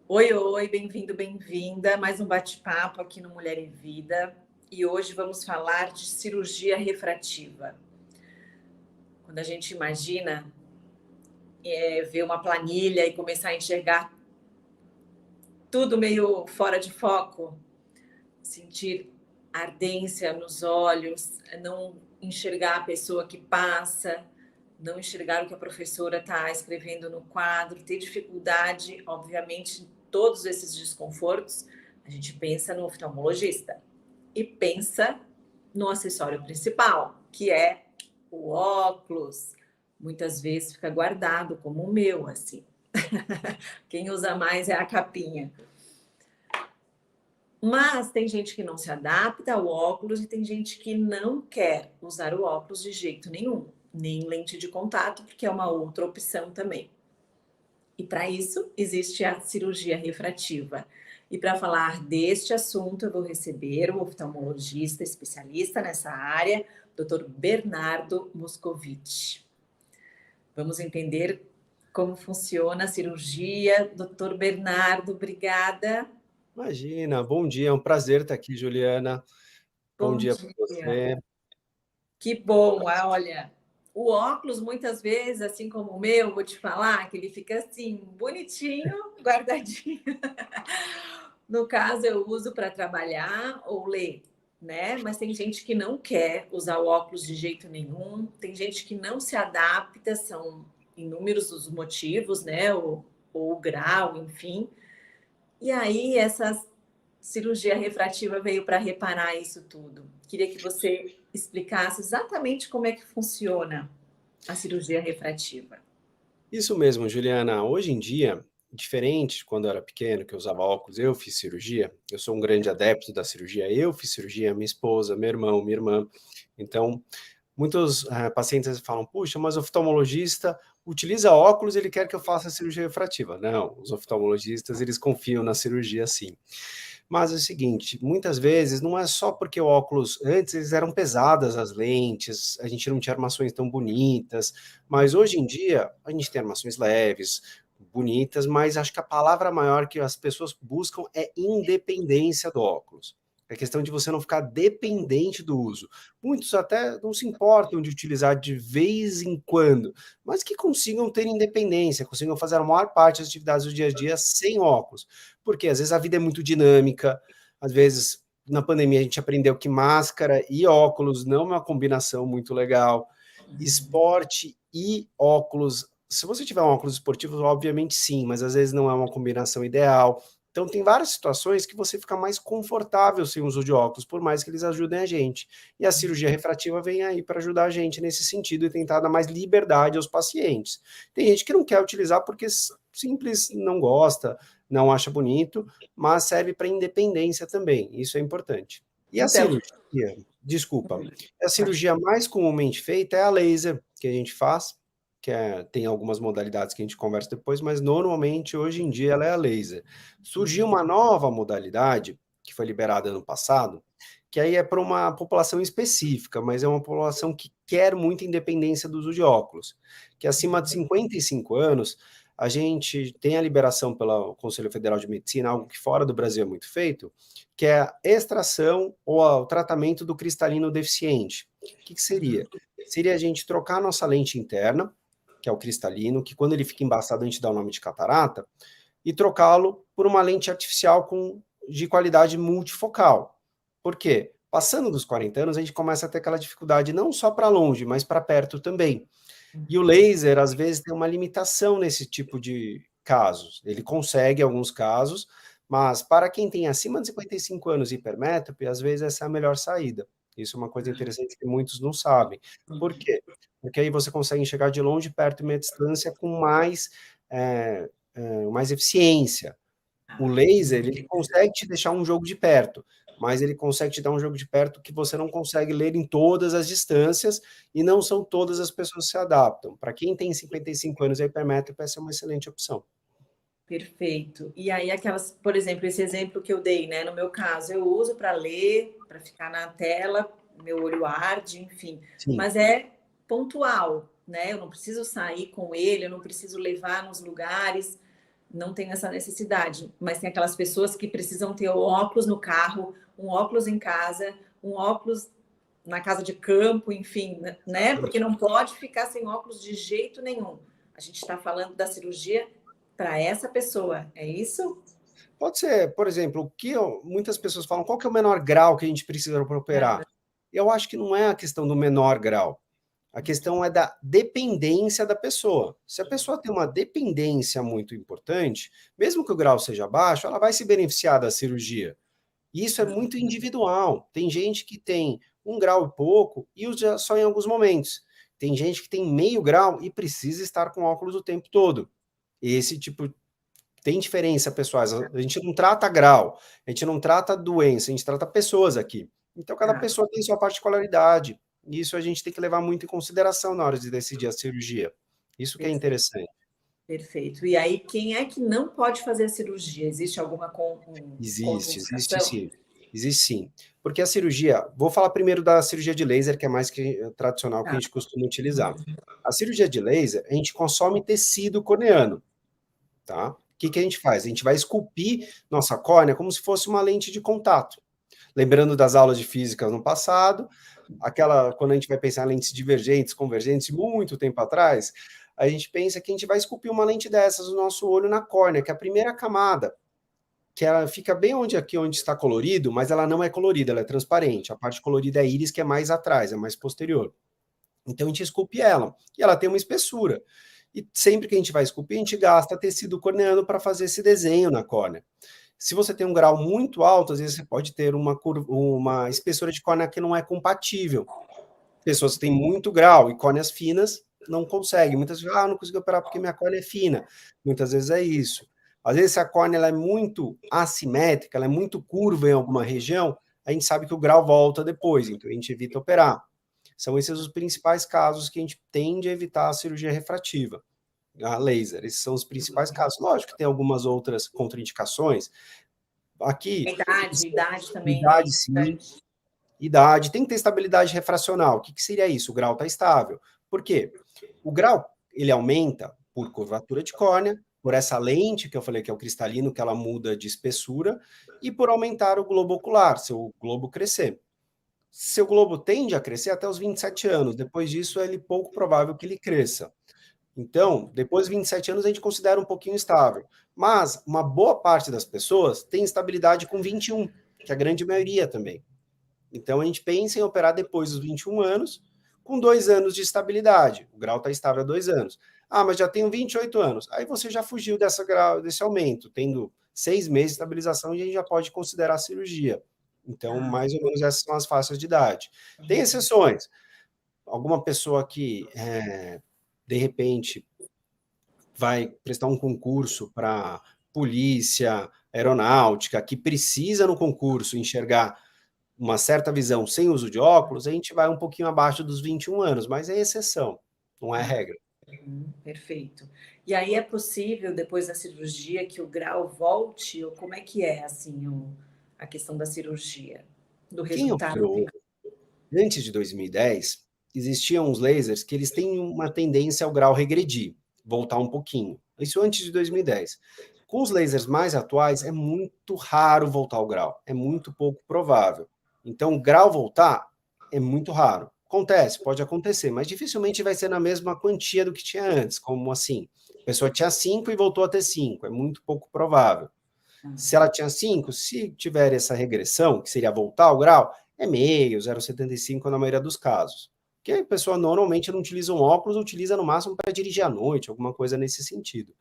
Oi, oi, bem-vindo, bem-vinda. Mais um bate-papo aqui no Mulher em Vida. E hoje vamos falar de cirurgia refrativa. Quando a gente imagina ver uma planilha e começar a enxergar tudo meio fora de foco, sentir ardência nos olhos, não enxergar a pessoa que passa, não enxergar o que a professora está escrevendo no quadro, ter dificuldade, obviamente, em todos esses desconfortos, a gente pensa no oftalmologista e pensa no acessório principal, que é o óculos. Muitas vezes fica guardado, como o meu, assim. Quem usa mais é a capinha. Mas tem gente que não se adapta ao óculos e tem gente que não quer usar o óculos de jeito nenhum, nem lente de contato, porque é uma outra opção também. E para isso existe a cirurgia refrativa. E para falar deste assunto, eu vou receber o oftalmologista especialista nessa área, Dr. Bernardo Moscovici. Vamos entender como funciona a cirurgia. Dr. Bernardo, obrigada. Imagina, bom dia, é um prazer estar aqui, Juliana. Bom Bom dia para dia. você. Que bom, olha, o óculos muitas vezes, assim como o meu, vou te falar que ele fica assim, bonitinho, guardadinho. No caso, eu uso para trabalhar ou ler, né? Mas tem gente que não quer usar o óculos de jeito nenhum, tem gente que não se adapta, são inúmeros os motivos, né? Ou o grau, enfim. E aí, essa cirurgia refrativa veio para reparar isso tudo. Queria que você explicasse exatamente como é que funciona a cirurgia refrativa. Isso mesmo, Juliana. Hoje em dia, diferente de quando eu era pequeno, que eu usava óculos, eu fiz cirurgia. Eu sou um grande adepto da cirurgia. Eu fiz cirurgia, minha esposa, meu irmão, minha irmã. Então, muitos pacientes falam: puxa, mas o oftalmologista utiliza óculos, ele quer que eu faça cirurgia refrativa. Não, os oftalmologistas, eles confiam na cirurgia sim. Mas é o seguinte, muitas vezes não é só porque o óculos, antes eles eram pesadas as lentes, a gente não tinha armações tão bonitas, mas hoje em dia a gente tem armações leves, bonitas, mas acho que a palavra maior que as pessoas buscam é independência do óculos. É questão de você não ficar dependente do uso. Muitos até não se importam de utilizar de vez em quando, mas que consigam ter independência, consigam fazer a maior parte das atividades do dia a dia sem óculos. Porque às vezes a vida é muito dinâmica, às vezes na pandemia a gente aprendeu que máscara e óculos não é uma combinação muito legal. Esporte e óculos, se você tiver um óculos esportivo, obviamente sim, mas às vezes não é uma combinação ideal. Então tem várias situações que você fica mais confortável sem o uso de óculos, por mais que eles ajudem a gente. E a cirurgia refrativa vem aí para ajudar a gente nesse sentido e tentar dar mais liberdade aos pacientes. Tem gente que não quer utilizar porque simples não gosta, não acha bonito, mas serve para independência também, isso é importante. E a Então, cirurgia, desculpa, a cirurgia mais comumente feita é a laser, que a gente faz, tem algumas modalidades que a gente conversa depois, mas normalmente hoje em dia ela é a laser. Surgiu uma nova modalidade, que foi liberada ano passado, que aí é para uma população específica, mas é uma população que quer muita independência do uso de óculos, que acima de 55 anos, a gente tem a liberação pelo Conselho Federal de Medicina, algo que fora do Brasil é muito feito, que é a extração ou o tratamento do cristalino deficiente. O que seria? Seria a gente trocar a nossa lente interna, que é o cristalino, que quando ele fica embaçado a gente dá o nome de catarata, e trocá-lo por uma lente artificial de qualidade multifocal. Por quê? Passando dos 40 anos, a gente começa a ter aquela dificuldade não só para longe, mas para perto também. E o laser, às vezes, tem uma limitação nesse tipo de casos. Ele consegue alguns casos, mas para quem tem acima de 55 anos e hipermétrope, às vezes essa é a melhor saída. Isso é uma coisa interessante que muitos não sabem. Por quê? Porque aí você consegue enxergar de longe, perto e meia distância com mais eficiência. O laser, ele consegue te deixar um jogo de perto, mas ele consegue te dar um jogo de perto que você não consegue ler em todas as distâncias, e não são todas as pessoas que se adaptam. Para quem tem 55 anos e é hipermétrope, essa é uma excelente opção. perfeito. E aí, aquelas, por exemplo, esse exemplo que eu dei, né? No meu caso, eu uso para ler, para ficar na tela, meu olho arde, enfim, Sim. mas é pontual, né? Eu não preciso sair com ele, eu não preciso levar nos lugares. não tem essa necessidade, mas tem aquelas pessoas que precisam ter o óculos no carro, um óculos em casa, um óculos na casa de campo, enfim, né? Porque não pode ficar sem óculos de jeito nenhum. A gente está falando da cirurgia para essa pessoa, é isso? Pode ser, por exemplo, muitas pessoas falam, qual que é o menor grau que a gente precisa para operar? Eu acho que não é a questão do menor grau. A questão é da dependência da pessoa. Se a pessoa tem uma dependência muito importante, mesmo que o grau seja baixo, ela vai se beneficiar da cirurgia. E isso é muito individual. Tem gente que tem 1 grau e pouco e usa só em alguns momentos. Tem gente que tem meio grau e precisa estar com óculos o tempo todo. Esse tipo tem diferença, pessoais. A gente não trata grau, a gente não trata doença, a gente trata pessoas aqui. Então, cada Ah, pessoa tem sua particularidade. E isso a gente tem que levar muito em consideração na hora de decidir a cirurgia. Isso que é perfeito, interessante. perfeito. E aí, quem é que não pode fazer a cirurgia? Existe alguma Existe contraindicação? sim. Existe sim. Porque a cirurgia, vou falar primeiro da cirurgia de laser, que é mais que tradicional que a Tá. gente costuma utilizar. A cirurgia de laser, a gente consome tecido corneano, tá? O que que a gente faz? A gente vai esculpir nossa córnea como se fosse uma lente de contato. Lembrando das aulas de física no passado, quando a gente vai pensar em lentes divergentes, convergentes, muito tempo atrás, a gente pensa que a gente vai esculpir uma lente dessas no nosso olho na córnea, que é a primeira camada, que ela fica bem onde está colorido, mas ela não é colorida, ela é transparente. A parte colorida é a íris, que é mais atrás, é mais posterior. Então a gente esculpe ela, e ela tem uma espessura. E sempre que a gente vai esculpir, a gente gasta tecido corneano para fazer esse desenho na córnea. Se você tem um grau muito alto, às vezes você pode ter uma espessura de córnea que não é compatível. Pessoas que têm muito grau e córneas finas não conseguem. Muitas vezes, não consigo operar porque minha córnea é fina. Muitas vezes é isso. Às vezes, se a córnea ela é muito assimétrica, ela é muito curva em alguma região, a gente sabe que o grau volta depois, então a gente evita operar. São esses os principais casos que a gente tende a evitar a cirurgia refrativa, a laser. Esses são os principais casos. Lógico que tem algumas outras contraindicações. A Aqui, idade também é idade, sim. importante. Idade, tem que ter estabilidade refracional. O que, que seria isso? O grau está estável. Por quê? O grau, ele aumenta por curvatura de córnea, por essa lente que eu falei que é o cristalino, que ela muda de espessura, e por aumentar o globo ocular, seu globo crescer. Seu globo tende a crescer até os 27 anos. Depois disso, é pouco provável que ele cresça. Então, depois de 27 anos, a gente considera um pouquinho estável. Mas uma boa parte das pessoas tem estabilidade com 21, que é a grande maioria também. Então, a gente pensa em operar depois dos 21 anos, com 2 anos de estabilidade. O grau está estável há 2 anos. Mas já tenho 28 anos. Aí você já fugiu desse aumento. Tendo 6 meses de estabilização, a gente já pode considerar a cirurgia. Então, Ah, mais ou menos essas são as faixas de idade. Tem exceções. Alguma pessoa que, de repente, vai prestar um concurso para polícia, aeronáutica, que precisa no concurso enxergar uma certa visão sem uso de óculos, a gente vai um pouquinho abaixo dos 21 anos, mas é exceção, não é regra. perfeito. E aí é possível, depois da cirurgia, que o grau volte? Ou como é que é, assim, a questão da cirurgia? Do Quem resultado operou final? antes de 2010, existiam uns lasers que eles têm uma tendência ao grau regredir, voltar um pouquinho. Isso antes de 2010. Com os lasers mais atuais, é muito raro voltar ao grau, é muito pouco provável. Então, o grau voltar é muito raro. Acontece, pode acontecer, mas dificilmente vai ser na mesma quantia do que tinha antes, como assim, a pessoa tinha 5 e voltou a ter 5, é muito pouco provável. Se ela tinha 5, se tiver essa regressão, que seria voltar ao grau, é meio, 0,75 na maioria dos casos. Porque a pessoa normalmente não utiliza um óculos, utiliza no máximo para dirigir à noite, alguma coisa nesse sentido.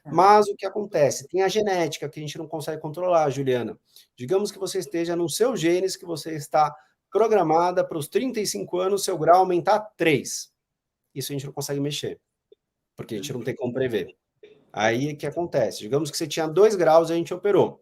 Tá. Mas o que acontece? Tem a genética que a gente não consegue controlar, Juliana. Digamos que você esteja no seu genes, que você está programada para os 35 anos, seu grau aumentar 3. Isso a gente não consegue mexer, porque a gente não tem como prever. Aí o que acontece? Digamos que você tinha 2 graus e a gente operou.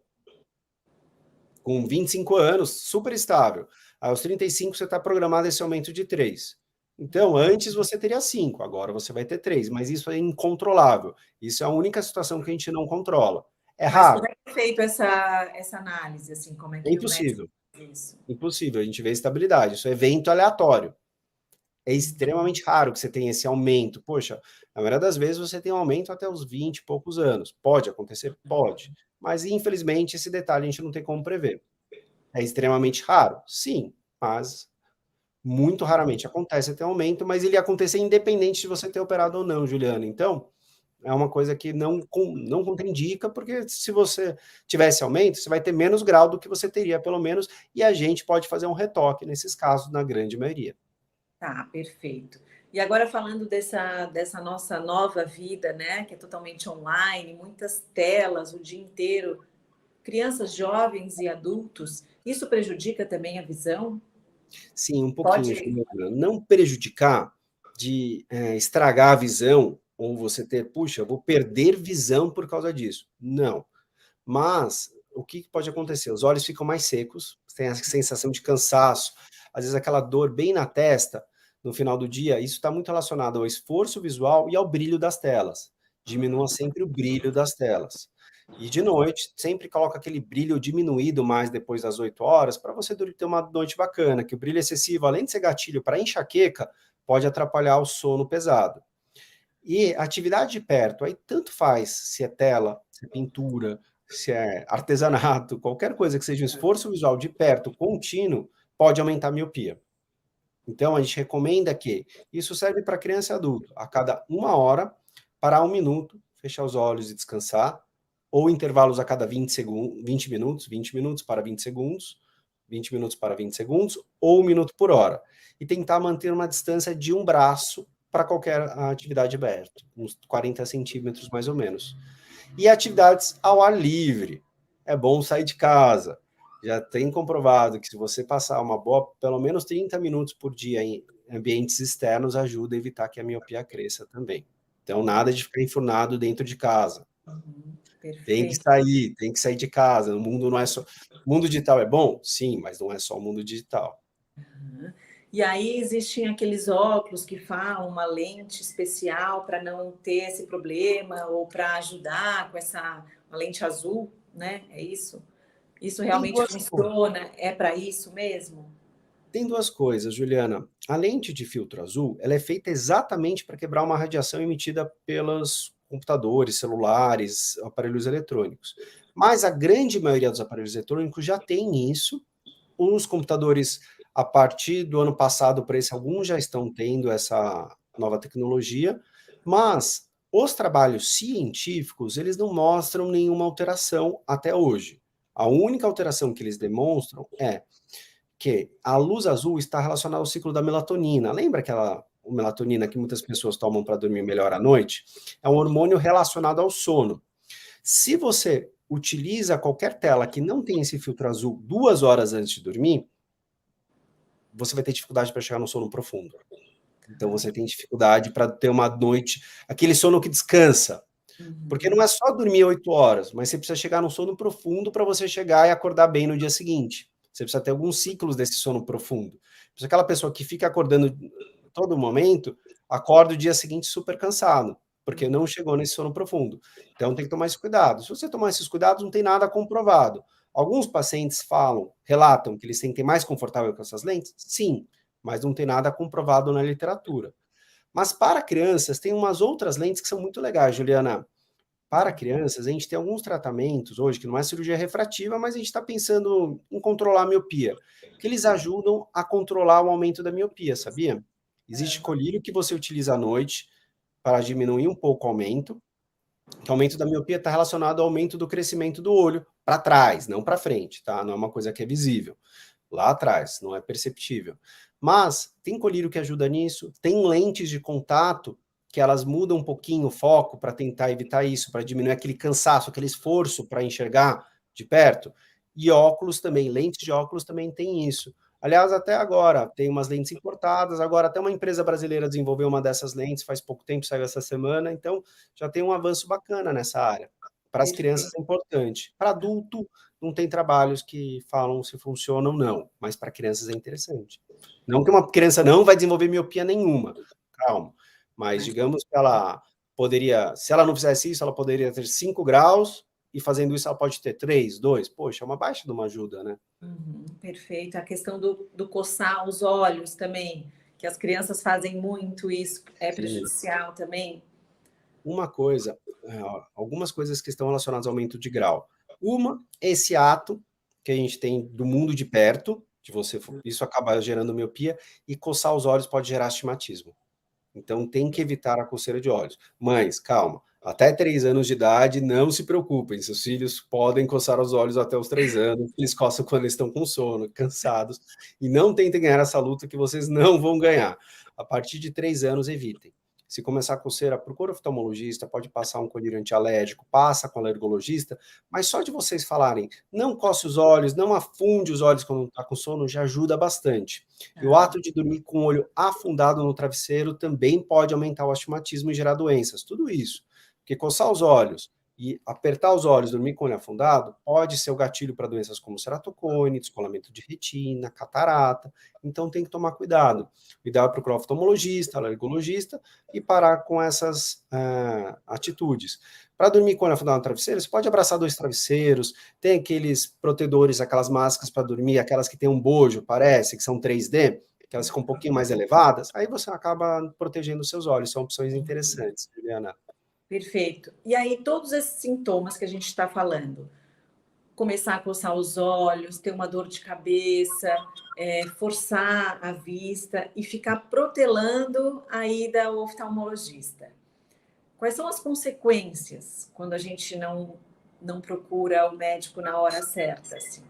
Com 25 anos, super estável. Aos 35, você está programado esse aumento de 3. Então, antes você teria 5, agora você vai ter 3, mas isso é incontrolável. Isso é a única situação que a gente não controla. É Mas como raro, é que é feito essa análise, assim, como é é que o médico impossível. faz isso? Impossível, a gente vê estabilidade. Isso é evento aleatório. É extremamente raro que você tenha esse aumento. Poxa, na maioria das vezes você tem um aumento até os 20 e poucos anos. Pode acontecer? Pode. Mas, infelizmente, esse detalhe a gente não tem como prever. É extremamente raro? Sim, mas muito raramente acontece ter aumento, mas ele ia acontecer independente de você ter operado ou não, Juliana. Então, é uma coisa que não contraindica, porque se você tivesse aumento, você vai ter menos grau do que você teria, pelo menos, e a gente pode fazer um retoque nesses casos, na grande maioria. Tá, perfeito. E agora falando dessa nossa nova vida, né, que é totalmente online, muitas telas o dia inteiro, crianças, jovens e adultos, isso prejudica também a visão? Sim, um pouquinho, Pode. Juliana. Não prejudicar de estragar a visão, ou você ter, puxa, eu vou perder visão por causa disso. Não. Mas o que pode acontecer? Os olhos ficam mais secos, você tem a sensação de cansaço, às vezes aquela dor bem na testa no final do dia. Isso está muito relacionado ao esforço visual e ao brilho das telas. Diminua sempre o brilho das telas. E de noite, sempre coloca aquele brilho diminuído mais depois das 8 horas, para você ter uma noite bacana, que o brilho excessivo, além de ser gatilho para enxaqueca, pode atrapalhar o sono pesado. E atividade de perto, aí tanto faz se é tela, se é pintura, se é artesanato, qualquer coisa que seja um esforço visual de perto contínuo, pode aumentar a miopia. Então, a gente recomenda que isso serve para criança e adulto. A cada 1 hora, parar 1 minuto, fechar os olhos e descansar, ou intervalos a cada 20 segundos, 20 minutos para 20 segundos, 20 minutos para 20 segundos, ou 1 minuto por hora. E tentar manter uma distância de um braço para qualquer atividade aberta, uns 40 centímetros mais ou menos. E atividades ao ar livre. É bom sair de casa. Já tem comprovado que se você passar uma boa, pelo menos 30 minutos por dia em ambientes externos, ajuda a evitar que a miopia cresça também. Então, nada de ficar enfurnado dentro de casa. Perfeito. Tem que sair de casa. O mundo não é só. O mundo digital é bom? Sim, mas não é só o mundo digital. Uhum. E aí existem aqueles óculos que falam uma lente especial para não ter esse problema ou para ajudar com essa uma lente azul, né? É isso? Isso Tem realmente duas coisas. funciona? É para isso mesmo? Tem duas coisas, Juliana. A lente de filtro azul, ela é feita exatamente para quebrar uma radiação emitida pelos computadores, celulares, aparelhos eletrônicos. Mas a grande maioria dos aparelhos eletrônicos já tem isso. Os computadores, a partir do ano passado, para esse, alguns já estão tendo essa nova tecnologia, mas os trabalhos científicos, eles não mostram nenhuma alteração até hoje. A única alteração que eles demonstram é que a luz azul está relacionada ao ciclo da melatonina. Lembra aquela melatonina que muitas pessoas tomam para dormir melhor à noite? É um hormônio relacionado ao sono. Se você utiliza qualquer tela que não tem esse filtro azul 2 horas antes de dormir, você vai ter dificuldade para chegar no sono profundo. Então você tem dificuldade para ter uma noite, aquele sono que descansa. Porque não é só dormir 8 horas, mas você precisa chegar no sono profundo para você chegar e acordar bem no dia seguinte. Você precisa ter alguns ciclos desse sono profundo. Se aquela pessoa que fica acordando todo momento, acorda o dia seguinte super cansado, porque não chegou nesse sono profundo. Então tem que tomar esse cuidado. Se você tomar esses cuidados, não tem nada comprovado. Alguns pacientes falam, relatam que eles se sentem mais confortável com essas lentes? Sim, mas não tem nada comprovado na literatura. Mas para crianças, tem umas outras lentes que são muito legais, Juliana. Para crianças, a gente tem alguns tratamentos hoje, que não é cirurgia refrativa, mas a gente está pensando em controlar a miopia, que eles ajudam a controlar o aumento da miopia, sabia? Existe colírio que você utiliza à noite para diminuir um pouco o aumento, que o aumento da miopia está relacionado ao aumento do crescimento do olho para trás, não para frente, tá? Não é uma coisa que é visível. Lá atrás, não é perceptível. Mas tem colírio que ajuda nisso, tem lentes de contato que elas mudam um pouquinho o foco para tentar evitar isso, para diminuir aquele cansaço, aquele esforço para enxergar de perto. E óculos também, lentes de óculos também tem isso. Aliás, até agora, tem umas lentes importadas, agora até uma empresa brasileira desenvolveu uma dessas lentes, faz pouco tempo, saiu essa semana, então já tem um avanço bacana nessa área. Para as crianças Perfeito. é importante. Para adulto, não tem trabalhos que falam se funciona ou não, mas para crianças é interessante. Não que uma criança não vai desenvolver miopia nenhuma, calma, mas Mas, digamos que ela poderia, se ela não fizesse isso, ela poderia ter 5 graus, e fazendo isso ela pode ter 3, 2. Poxa, é uma baixa de uma ajuda, né? perfeito. A questão do coçar os olhos também. que as crianças fazem muito isso, é Sim. prejudicial também? Uma coisa, algumas coisas que estão relacionadas ao aumento de grau. Uma, esse ato que a gente tem do mundo de perto, de você, isso acaba gerando miopia, e coçar os olhos pode gerar astigmatismo. Então tem que evitar a coceira de olhos. Mães, calma. Até 3 anos de idade, não se preocupem. Seus filhos podem coçar os olhos até os 3 anos. Eles coçam quando eles estão com sono, cansados. E não tentem ganhar essa luta que vocês não vão ganhar. A partir de 3 anos, evitem. Se começar a coceira, procura oftalmologista, pode passar um colírio antialérgico, passa com alergologista, mas só de vocês falarem, não coce os olhos, não afunde os olhos quando está com sono, já ajuda bastante. E o ato de dormir com o olho afundado no travesseiro também pode aumentar o astigmatismo e gerar doenças. Tudo isso. Porque coçar os olhos e apertar os olhos, dormir com o olho afundado, pode ser o gatilho para doenças como ceratocone, descolamento de retina, catarata. Então tem que tomar cuidado. O ideal é procurar oftalmologista, alergologista e parar com essas atitudes. Para dormir com o olho afundado no travesseiro, você pode abraçar 2 travesseiros, tem aqueles protetores, aquelas máscaras para dormir, aquelas que tem um bojo, parece, que são 3D, que elas ficam um pouquinho mais elevadas, aí você acaba protegendo os seus olhos. São opções interessantes, Juliana. Perfeito. E aí, todos esses sintomas que a gente está falando, começar a coçar os olhos, ter uma dor de cabeça, forçar a vista e ficar protelando a ida ao oftalmologista. Quais são as consequências quando a gente não procura o médico na hora certa? Assim?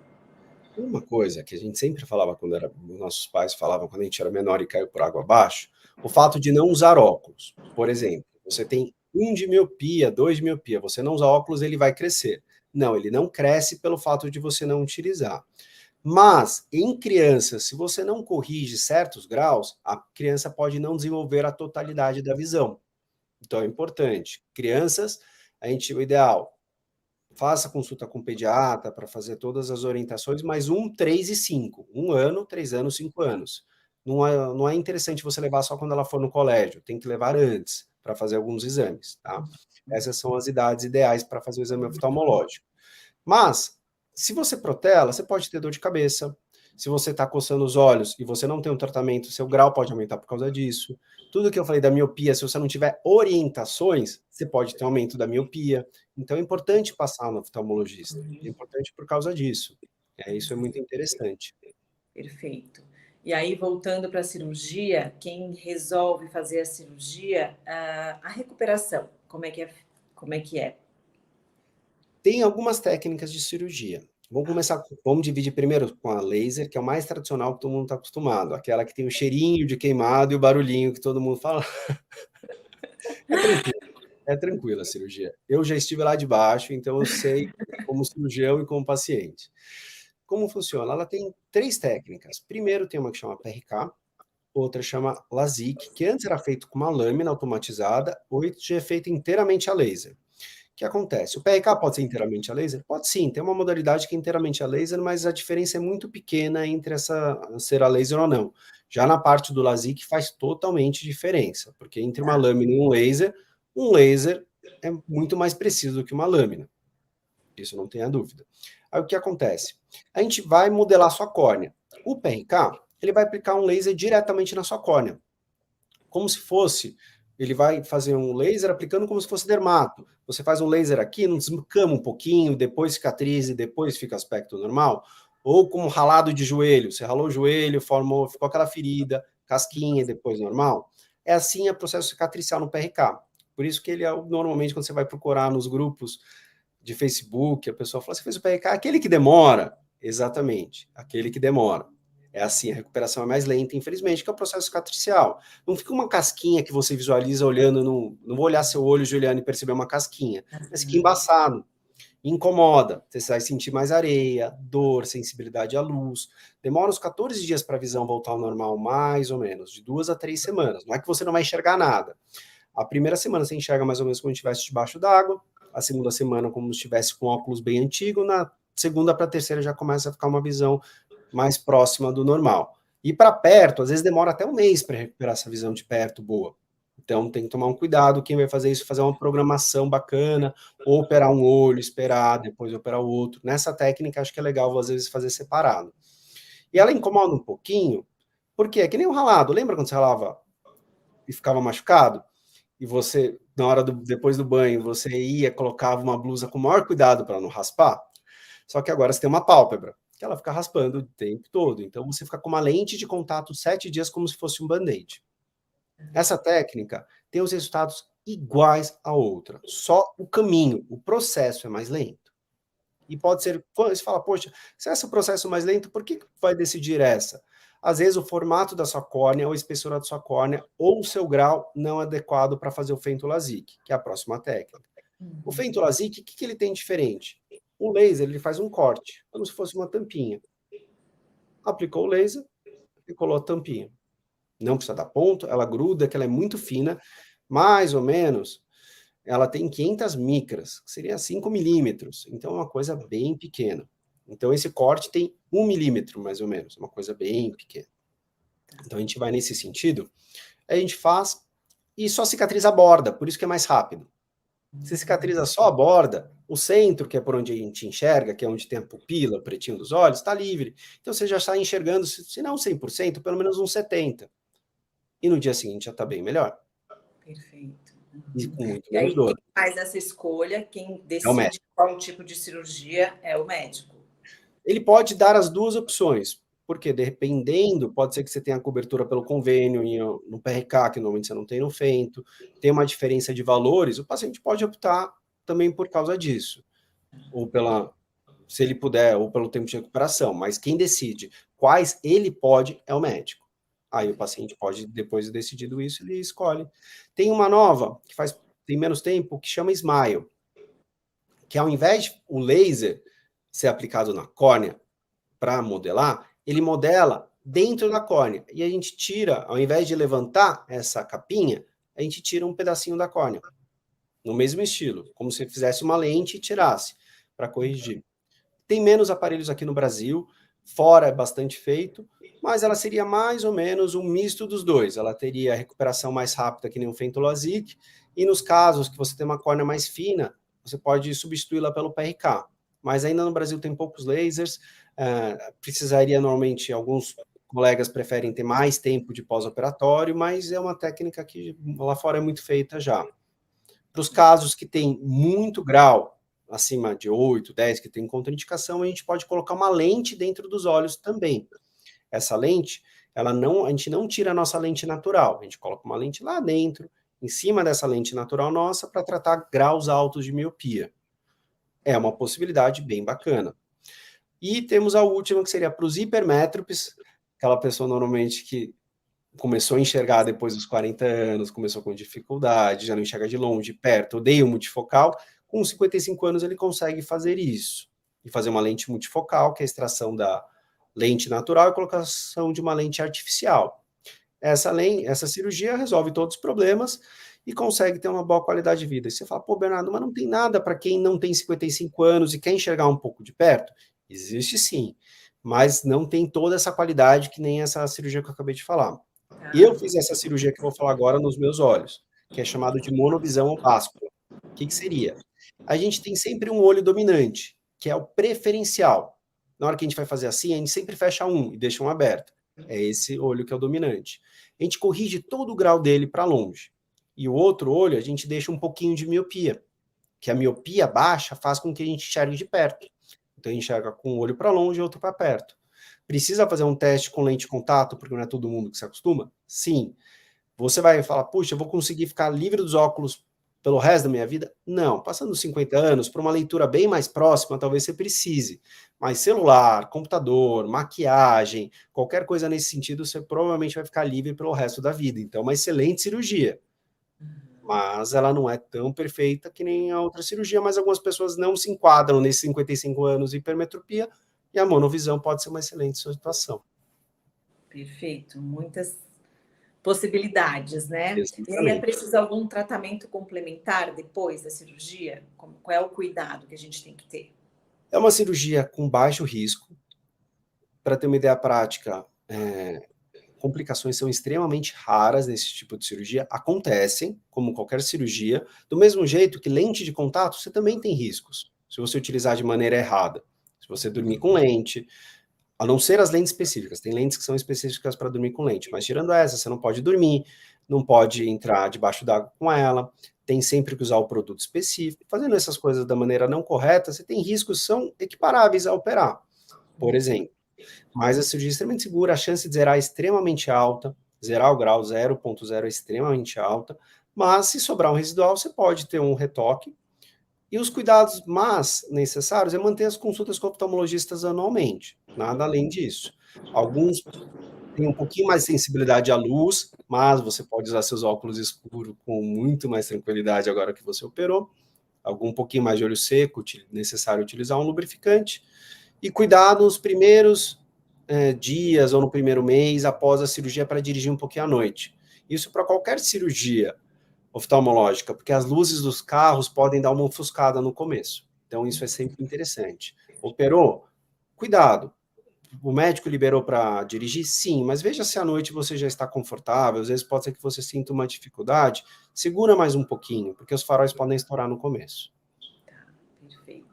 Uma coisa que a gente sempre falava quando nossos pais falavam quando a gente era menor e caiu por água abaixo, o fato de não usar óculos. Por exemplo, você tem 1 de miopia, 2 de miopia, você não usa óculos, ele vai crescer. Não, ele não cresce pelo fato de você não utilizar. Mas, em crianças, se você não corrige certos graus, a criança pode não desenvolver a totalidade da visão. Então, é importante. Crianças, o ideal, faça consulta com o pediatra para fazer todas as orientações, mas 1, 3 e 5. 1 ano, 3 anos, 5 anos. Não é interessante você levar só quando ela for no colégio, tem que levar antes para fazer alguns exames, tá? Essas são as idades ideais para fazer o exame oftalmológico. Mas, se você protela, você pode ter dor de cabeça. Se você está coçando os olhos e você não tem um tratamento, seu grau pode aumentar por causa disso. Tudo que eu falei da miopia, se você não tiver orientações, você pode ter aumento da miopia. Então é importante passar no oftalmologista. É importante por causa disso. Isso é muito interessante. Perfeito. E aí, voltando para a cirurgia, quem resolve fazer a cirurgia, a recuperação, como é que é? Tem algumas técnicas de cirurgia. Vamos dividir primeiro com a laser, que é o mais tradicional que todo mundo está acostumado, aquela que tem o cheirinho de queimado e o barulhinho que todo mundo fala. É tranquila a cirurgia. Eu já estive lá de baixo, então eu sei como cirurgião e como paciente. Como funciona? Ela tem 3 técnicas. Primeiro tem uma que chama PRK, outra chama LASIK, que antes era feito com uma lâmina automatizada, hoje já é feito inteiramente a laser. O que acontece? O PRK pode ser inteiramente a laser? Pode sim, tem uma modalidade que é inteiramente a laser, mas a diferença é muito pequena entre essa ser a laser ou não. Já na parte do LASIK faz totalmente diferença, porque entre uma lâmina e um laser é muito mais preciso do que uma lâmina. Isso não tenha dúvida. Aí o que acontece? A gente vai modelar a sua córnea. O PRK, ele vai aplicar um laser diretamente na sua córnea. Como se fosse, ele vai fazer um laser aplicando como se fosse dermato. Você faz um laser aqui, não descama um pouquinho, depois cicatriza e depois fica aspecto normal. Ou como ralado de joelho. Você ralou o joelho, ficou aquela ferida, casquinha e depois normal. É assim o processo cicatricial no PRK. Por isso que ele é, normalmente, quando você vai procurar nos grupos de Facebook, a pessoa fala, você fez o PRK, aquele que demora. Exatamente, aquele que demora. É assim, a recuperação é mais lenta, infelizmente, que é o processo cicatricial. Não fica uma casquinha que você visualiza olhando, não vou olhar seu olho, Juliana, e perceber uma casquinha. Mas fica embaçado, incomoda. Você vai sentir mais areia, dor, sensibilidade à luz. Demora uns 14 dias para a visão voltar ao normal, mais ou menos, de 2 a 3 semanas. Não é que você não vai enxergar nada. A primeira semana você enxerga mais ou menos como se estivesse debaixo d'água, a segunda semana como se estivesse com óculos bem antigo, na segunda para a terceira já começa a ficar uma visão mais próxima do normal. E para perto, às vezes demora até um mês para recuperar essa visão de perto boa. Então tem que tomar um cuidado, quem vai fazer isso, fazer uma programação bacana, ou operar um olho, esperar, depois operar o outro. Nessa técnica, acho que é legal, às vezes, fazer separado. E ela incomoda um pouquinho, Porque é que nem um ralado. Lembra quando você ralava e ficava machucado? E você, na hora depois do banho, você ia, colocava uma blusa com o maior cuidado para não raspar? Só que agora você tem uma pálpebra, que ela fica raspando o tempo todo. Então você fica com uma lente de contato 7 dias como se fosse um band-aid. Essa técnica tem os resultados iguais à outra, só o caminho, o processo é mais lento. E pode ser, você fala, poxa, se esse é o processo mais lento, por que vai decidir essa? Às vezes o formato da sua córnea, ou a espessura da sua córnea, ou o seu grau não é adequado para fazer o Feintolazic, que é a próxima técnica. O Feintolazic, o que ele tem diferente? O laser, ele faz um corte, como se fosse uma tampinha. Aplicou o laser e colou a tampinha. Não precisa dar ponto, ela gruda, que ela é muito fina, mais ou menos, ela tem 500 micras, que seria 5 milímetros, então é uma coisa bem pequena. Então esse corte tem 1 milímetro, mais ou menos, uma coisa bem pequena. Então a gente vai nesse sentido, a gente faz e só cicatriza a borda, por isso que é mais rápido. Se cicatriza só a borda, o centro, que é por onde a gente enxerga, que é onde tem a pupila, o pretinho dos olhos, está livre. Então você já está enxergando, se não 100%, pelo menos uns 70%. E no dia seguinte já está bem melhor. Perfeito. E com muito E menos aí, dor. quem faz essa escolha, quem É o médico. decide qual tipo de cirurgia é o médico. Ele pode dar as duas opções, porque dependendo, pode ser que você tenha cobertura pelo convênio, no PRK, que normalmente você não tem no Fento, tem uma diferença de valores, o paciente pode optar também por causa disso, ou se ele puder, ou pelo tempo de recuperação, mas quem decide quais ele pode é o médico. Aí o paciente pode, depois de decidido isso, ele escolhe. Tem uma nova, que tem menos tempo, que chama Smile, que ao invés de o laser ser aplicado na córnea para modelar, ele modela dentro da córnea. E a gente tira, ao invés de levantar essa capinha, a gente tira um pedacinho da córnea. No mesmo estilo, como se fizesse uma lente e tirasse, para corrigir. Tem menos aparelhos aqui no Brasil, fora é bastante feito, mas ela seria mais ou menos um misto dos dois. Ela teria a recuperação mais rápida que nem o Feintolazic, e nos casos que você tem uma córnea mais fina, você pode substituí-la pelo PRK. Mas ainda no Brasil tem poucos lasers, precisaria normalmente, alguns colegas preferem ter mais tempo de pós-operatório, mas é uma técnica que lá fora é muito feita já. Para os casos que tem muito grau, acima de 8, 10, que tem contraindicação, a gente pode colocar uma lente dentro dos olhos também. Essa lente, a gente não tira a nossa lente natural, a gente coloca uma lente lá dentro, em cima dessa lente natural nossa, para tratar graus altos de miopia. É uma possibilidade bem bacana. E temos a última, que seria para os hipermétropes, aquela pessoa normalmente que começou a enxergar depois dos 40 anos, começou com dificuldade, já não enxerga de longe, perto, odeia o multifocal, com 55 anos ele consegue fazer isso, e fazer uma lente multifocal, que é a extração da lente natural e a colocação de uma lente artificial. Essa cirurgia resolve todos os problemas e consegue ter uma boa qualidade de vida. E você fala, pô, Bernardo, mas não tem nada para quem não tem 55 anos e quer enxergar um pouco de perto? Existe sim, mas não tem toda essa qualidade que nem essa cirurgia que eu acabei de falar. Eu fiz essa cirurgia que eu vou falar agora nos meus olhos, que é chamado de monovisão ou báscula. O que seria? A gente tem sempre um olho dominante, que é o preferencial. Na hora que a gente vai fazer assim, a gente sempre fecha um e deixa um aberto. É esse olho que é o dominante. A gente corrige todo o grau dele para longe. E o outro olho, a gente deixa um pouquinho de miopia, que a miopia baixa faz com que a gente enxergue de perto. Então, a gente enxerga com um olho para longe e outro para perto. Precisa fazer um teste com lente de contato, porque não é todo mundo que se acostuma? Sim. Você vai falar, puxa, eu vou conseguir ficar livre dos óculos pelo resto da minha vida? Não. Passando dos 50 anos, para uma leitura bem mais próxima, talvez você precise. Mas celular, computador, maquiagem, qualquer coisa nesse sentido, você provavelmente vai ficar livre pelo resto da vida. Então, é uma excelente cirurgia. Mas ela não é tão perfeita que nem a outra cirurgia, mas algumas pessoas não se enquadram nesses 55 anos de hipermetropia, e a monovisão pode ser uma excelente situação. Perfeito, muitas possibilidades, né? Exatamente. E aí é preciso algum tratamento complementar depois da cirurgia? Qual é o cuidado que a gente tem que ter? É uma cirurgia com baixo risco. Para ter uma ideia prática, complicações são extremamente raras nesse tipo de cirurgia, acontecem, como qualquer cirurgia, do mesmo jeito que lente de contato, você também tem riscos, se você utilizar de maneira errada. Se você dormir com lente, A não ser as lentes específicas. Tem lentes que são específicas para dormir com lente, mas tirando essa, você não pode dormir, não pode entrar debaixo d'água com ela, tem sempre que usar o produto específico. Fazendo essas coisas da maneira não correta, você tem riscos que são equiparáveis a operar, por exemplo. Mas a cirurgia é extremamente segura, a chance de zerar é extremamente alta, zerar o grau 0,0 é extremamente alta, mas se sobrar um residual, você pode ter um retoque. E os cuidados mais necessários é manter as consultas com oftalmologistas anualmente, nada além disso. Alguns têm um pouquinho mais de sensibilidade à luz, mas você pode usar seus óculos escuros com muito mais tranquilidade agora que você operou. Algum pouquinho mais de olho seco, necessário utilizar um lubrificante. E cuidar nos primeiros dias ou no primeiro mês após a cirurgia para dirigir um pouquinho à noite. Isso para qualquer cirurgia oftalmológica, porque as luzes dos carros podem dar uma ofuscada no começo. Então, isso é sempre interessante. Operou? Cuidado. O médico liberou para dirigir? Sim, mas veja se à noite você já está confortável. Às vezes pode ser que você sinta uma dificuldade. Segura mais um pouquinho, porque os faróis podem estourar no começo. Perfeito.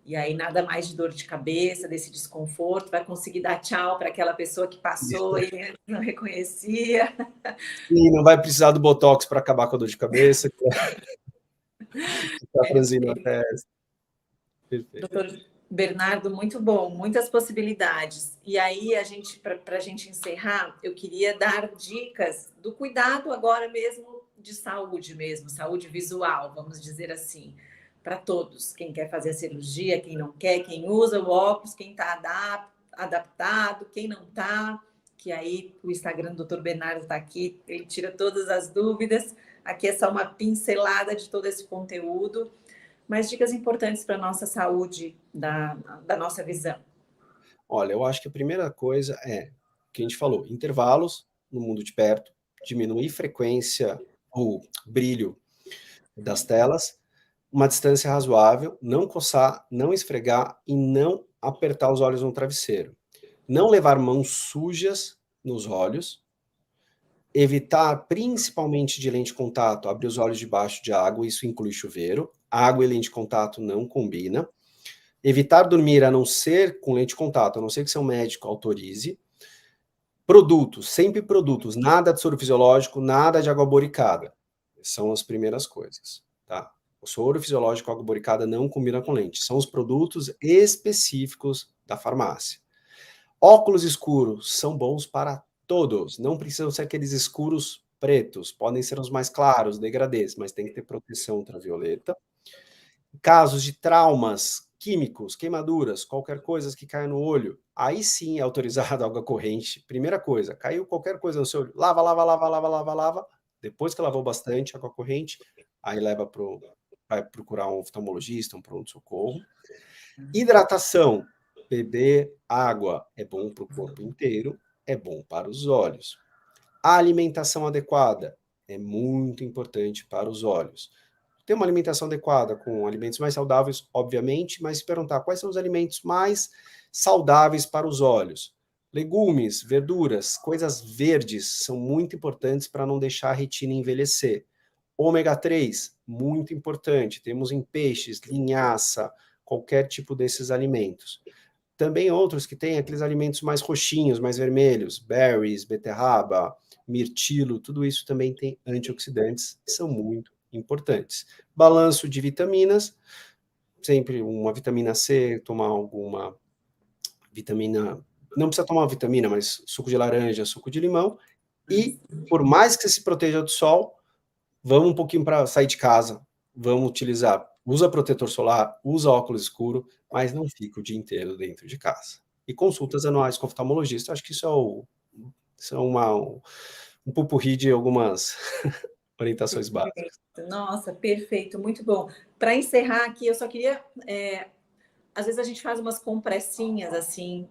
E aí, nada mais de dor de cabeça, desse desconforto, vai conseguir dar tchau para aquela pessoa que passou e não reconhecia. E não vai precisar do Botox para acabar com a dor de cabeça, que está franzindo a testa. Perfeito. Doutor Bernardo, muito bom, muitas possibilidades. E aí, para a gente encerrar, eu queria dar dicas do cuidado agora mesmo de saúde mesmo, saúde visual, vamos dizer assim, para todos. Quem quer fazer a cirurgia, quem não quer, quem usa o óculos, quem está adaptado, quem não está, que aí o Instagram do Dr. Bernardo está aqui, ele tira todas as dúvidas. Aqui é só uma pincelada de todo esse conteúdo. Mas dicas importantes para a nossa saúde, da nossa visão. Olha, eu acho que a primeira coisa é o que a gente falou: intervalos no mundo de perto, diminuir frequência ou brilho das telas, uma distância razoável, não coçar, não esfregar e não apertar os olhos no travesseiro. Não levar mãos sujas nos olhos, evitar, principalmente de lente de contato, abrir os olhos debaixo de água, isso inclui chuveiro. Água e lente de contato não combina. Evitar dormir a não ser com lente de contato, a não ser que seu médico autorize. Produtos, sempre produtos, nada de soro fisiológico, nada de água boricada. São as primeiras coisas, tá? O soro fisiológico, água boricada não combina com lente. São os produtos específicos da farmácia. Óculos escuros são bons para todos, não precisam ser aqueles escuros pretos, podem ser os mais claros, degradês, mas tem que ter proteção ultravioleta. Casos de traumas químicos, queimaduras, qualquer coisa que caia no olho, aí sim é autorizado água corrente. Primeira coisa, caiu qualquer coisa no seu olho, lava, lava, lava, lava, lava, lava. Depois que lavou bastante água corrente, aí vai procurar um oftalmologista, um pronto-socorro. Hidratação, beber água é bom para o corpo inteiro, é bom para os olhos. A alimentação adequada é muito importante para os olhos. Ter uma alimentação adequada com alimentos mais saudáveis, obviamente, mas se perguntar quais são os alimentos mais saudáveis para os olhos. Legumes, verduras, coisas verdes são muito importantes para não deixar a retina envelhecer. Ômega 3, muito importante. Temos em peixes, linhaça, qualquer tipo desses alimentos. Também outros que têm aqueles alimentos mais roxinhos, mais vermelhos, berries, beterraba, mirtilo, tudo isso também tem antioxidantes, que são muito importantes. Balanço de vitaminas, sempre uma vitamina C, tomar alguma vitamina, não precisa tomar uma vitamina, mas suco de laranja, suco de limão, e por mais que você se proteja do sol, vamos um pouquinho para sair de casa, vamos utilizar, usa protetor solar, usa óculos escuro, mas não fica o dia inteiro dentro de casa. E consultas anuais com oftalmologista, acho que isso é um pupurri de algumas orientações básicas. Nossa, perfeito, muito bom. Para encerrar aqui, eu só queria. Às vezes a gente faz umas compressinhas assim,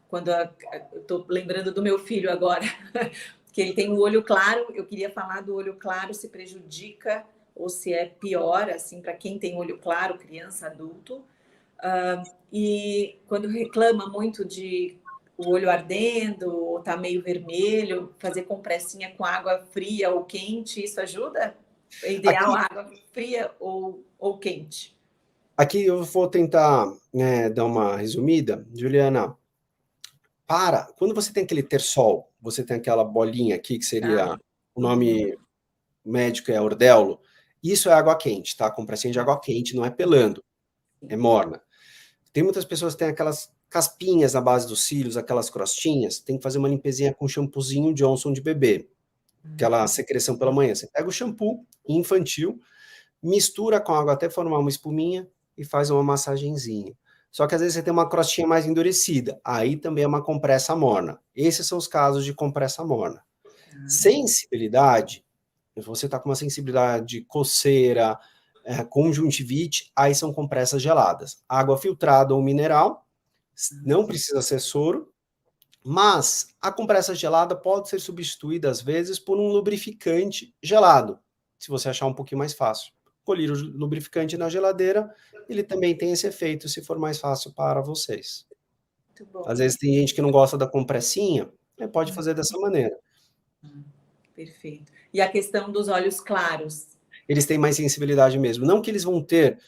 quando eu estou lembrando do meu filho agora, que ele tem o olho claro. Eu queria falar do olho claro, se prejudica ou se é pior, assim, para quem tem olho claro, criança, adulto. E quando reclama muito de o olho ardendo, ou tá meio vermelho, fazer compressinha com água fria ou quente, isso ajuda? É ideal água fria ou quente? Aqui eu vou tentar dar uma resumida. Juliana, Quando você tem aquele terçol, você tem aquela bolinha aqui, que Tá. seria, o Uhum. nome médico é ordelo, isso é água quente, tá? Compressinha de Tá. água quente, não é pelando, é Sim. morna. Tem muitas pessoas que têm aquelas caspinhas na base dos cílios, aquelas crostinhas, tem que fazer uma limpezinha com shampoozinho Johnson de bebê, aquela Uhum. secreção pela manhã. Você pega o shampoo infantil, mistura com água até formar uma espuminha e faz uma massagenzinha. Só que às vezes você tem uma crostinha mais endurecida, aí também é uma compressa morna. Esses são os casos de compressa morna. Tá. Sensibilidade, você está com uma sensibilidade de coceira, conjuntivite, aí são compressas geladas. Água filtrada ou mineral, não precisa ser soro, mas a compressa gelada pode ser substituída, às vezes, por um lubrificante gelado, se você achar um pouquinho mais fácil. Colher o lubrificante na geladeira, ele também tem esse efeito, se for mais fácil para vocês. Muito bom. Às vezes tem gente que não gosta da compressinha, pode fazer dessa maneira. Perfeito. E a questão dos olhos claros? Eles têm mais sensibilidade mesmo. Não que eles vão ter,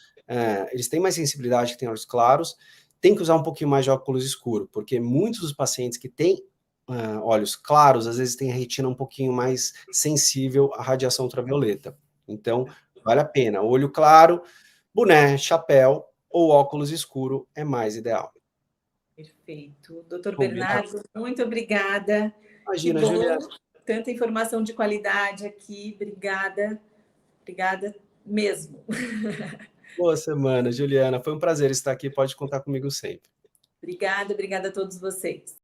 eles têm mais sensibilidade que têm olhos claros, tem que usar um pouquinho mais de óculos escuro, porque muitos dos pacientes que têm olhos claros, às vezes têm a retina um pouquinho mais sensível à radiação ultravioleta. Então, vale a pena. Olho claro, boné, chapéu ou óculos escuro é mais ideal. Perfeito. Doutor Combinado? Bernardo, muito obrigada. Que Imagina, bom, Juliana. tanta informação de qualidade aqui. Obrigada, obrigada mesmo. Boa semana, Juliana. Foi um prazer estar aqui. Pode contar comigo sempre. Obrigada, obrigada a todos vocês.